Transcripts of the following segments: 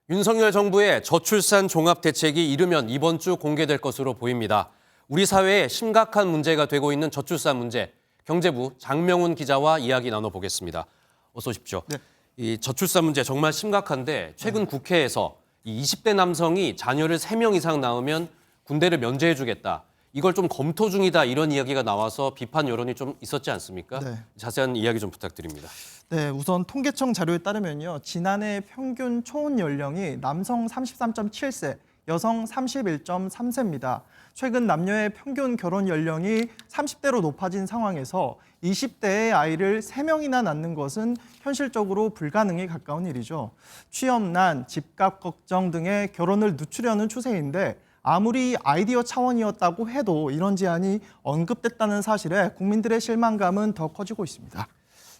윤석열 정부의 저출산 종합대책이 이르면 이번 주 공개될 것으로 보입니다. 우리 사회에 심각한 문제가 되고 있는 저출산 문제, 경제부 장명훈 기자와 이야기 나눠보겠습니다. 어서 오십시오. 네. 이 저출산 문제 정말 심각한데 최근 국회에서 이 20대 남성이 자녀를 3명 이상 낳으면 군대를 면제해주겠다. 이걸 좀 검토 중이다 이런 이야기가 나와서 비판 여론이 좀 있었지 않습니까? 네. 자세한 이야기 좀 부탁드립니다. 네, 우선 통계청 자료에 따르면요. 지난해 평균 초혼 연령이 남성 33.7세, 여성 31.3세입니다. 최근 남녀의 평균 결혼 연령이 30대로 높아진 상황에서 20대의 아이를 3명이나 낳는 것은 현실적으로 불가능에 가까운 일이죠. 취업난, 집값 걱정 등의 결혼을 늦추려는 추세인데 아무리 아이디어 차원이었다고 해도 이런 제안이 언급됐다는 사실에 국민들의 실망감은 더 커지고 있습니다.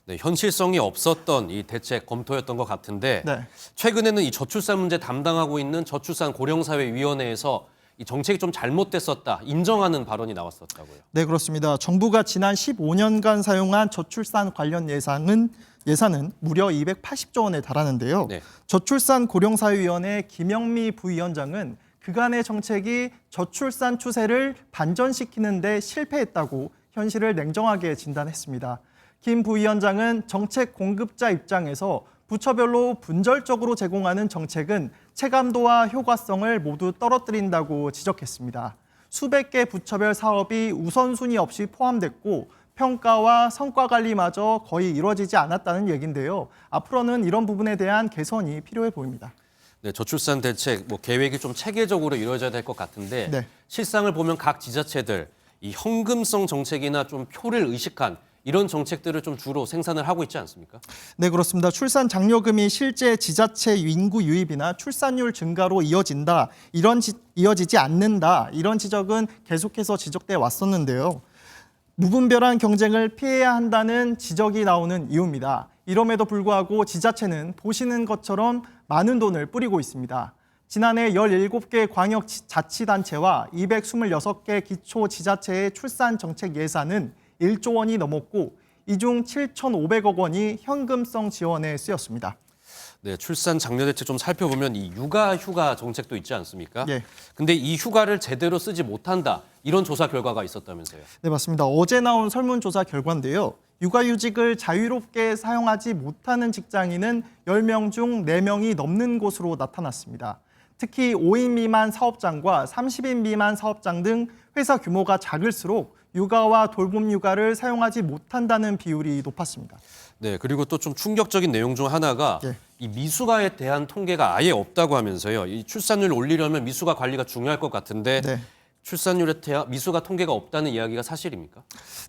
네, 현실성이 없었던 이 대책 검토였던 것 같은데 네. 최근에는 이 저출산 문제 담당하고 있는 저출산 고령사회위원회에서 이 정책이 좀 잘못됐었다 인정하는 발언이 나왔었다고요. 네, 그렇습니다. 정부가 지난 15년간 사용한 저출산 관련 예산은 무려 280조 원에 달하는데요. 네. 저출산 고령사회위원회 김영미 부위원장은 그간의 정책이 저출산 추세를 반전시키는 데 실패했다고 현실을 냉정하게 진단했습니다. 김 부위원장은 정책 공급자 입장에서 부처별로 분절적으로 제공하는 정책은 체감도와 효과성을 모두 떨어뜨린다고 지적했습니다. 수백 개 부처별 사업이 우선순위 없이 포함됐고 평가와 성과 관리마저 거의 이루어지지 않았다는 얘기인데요. 앞으로는 이런 부분에 대한 개선이 필요해 보입니다. 네, 저출산 대책 계획이 좀 체계적으로 이루어져야 될 것 같은데 네. 실상을 보면 각 지자체들 이 현금성 정책이나 좀 표를 의식한 이런 정책들을 좀 주로 생산을 하고 있지 않습니까? 네, 그렇습니다. 출산 장려금이 실제 지자체 인구 유입이나 출산율 증가로 이어지지 않는다. 이런 지적은 계속해서 지적돼 왔었는데요. 무분별한 경쟁을 피해야 한다는 지적이 나오는 이유입니다. 이럼에도 불구하고 지자체는 보시는 것처럼 많은 돈을 뿌리고 있습니다. 지난해 17개 광역자치단체와 226개 기초지자체의 출산 정책 예산은 1조 원이 넘었고 이 중 7,500억 원이 현금성 지원에 쓰였습니다. 네, 출산 장려 대책 좀 살펴보면 이 육아 휴가 정책도 있지 않습니까? 예. 근데 이 휴가를 제대로 쓰지 못한다. 이런 조사 결과가 있었다면서요. 네, 맞습니다. 어제 나온 설문조사 결과인데요. 육아휴직을 자유롭게 사용하지 못하는 직장인은 10명 중 4명이 넘는 곳으로 나타났습니다. 특히 5인 미만 사업장과 30인 미만 사업장 등 회사 규모가 작을수록 육아와 돌봄 육아를 사용하지 못한다는 비율이 높았습니다. 네, 그리고 또 좀 충격적인 내용 중 하나가 예. 이 미숙아에 대한 통계가 아예 없다고 하면서요. 이 출산율을 올리려면 미숙아 관리가 중요할 것 같은데 네. 출산율에 대한 미숙아 통계가 없다는 이야기가 사실입니까?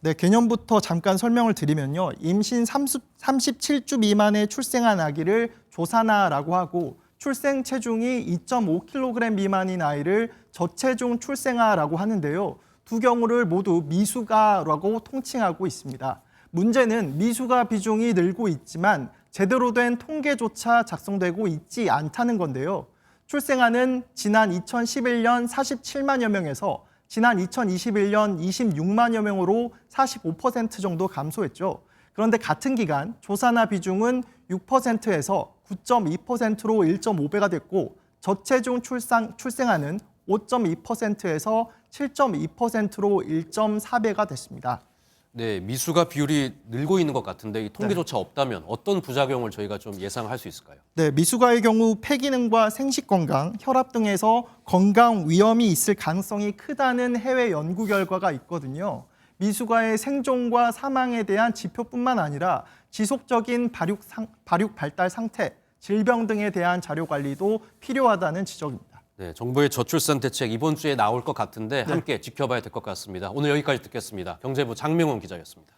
네, 개념부터 잠깐 설명을 드리면요. 임신 37주 미만에 출생한 아기를 조산아라고 하고 출생 체중이 2.5kg 미만인 아이를 저체중 출생아라고 하는데요. 두 경우를 모두 미숙아라고 통칭하고 있습니다. 문제는 미숙아 비중이 늘고 있지만 제대로 된 통계조차 작성되고 있지 않다는 건데요. 출생아는 지난 2011년 47만여 명에서 지난 2021년 26만여 명으로 45% 정도 감소했죠. 그런데 같은 기간 조산아 비중은 6%에서 9.2%로 1.5배가 됐고 저체중 출생아는 5.2%에서 7.2%로 1.4배가 됐습니다. 네, 미숙아 비율이 늘고 있는 것 같은데 이 통계조차 없다면 어떤 부작용을 저희가 좀 예상할 수 있을까요? 네, 미숙아의 경우 폐기능과 생식 건강, 혈압 등에서 건강 위험이 있을 가능성이 크다는 해외 연구 결과가 있거든요. 미숙아의 생존과 사망에 대한 지표뿐만 아니라 지속적인 발육 발달 상태, 질병 등에 대한 자료 관리도 필요하다는 지적입니다. 네, 정부의 저출산 대책 이번 주에 나올 것 같은데 함께 지켜봐야 될 것 같습니다. 오늘 여기까지 듣겠습니다. 경제부 장명훈 기자였습니다.